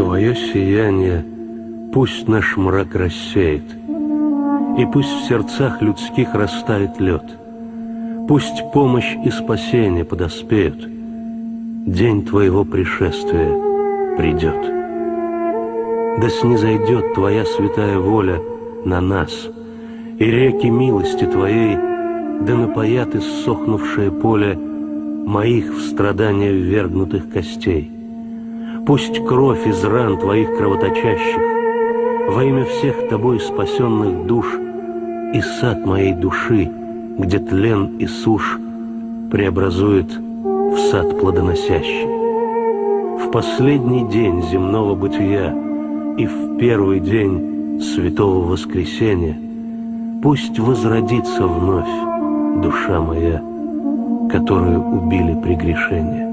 Твое сияние пусть наш мрак рассеет, и пусть в сердцах людских растает лед. Пусть помощь и спасение подоспеют, день Твоего пришествия придет. Да снизойдет Твоя святая воля на нас, и реки милости Твоей да напоят иссохнувшее поле моих в страдания ввергнутых костей. Пусть кровь из ран Твоих кровоточащих во имя всех Тобой спасенных душ и сад моей души, где тлен и сушь, преобразует в сад плодоносящий. В последний день земного бытия и в первый день святого воскресения пусть возродится вновь душа моя, которую убили прегрешения.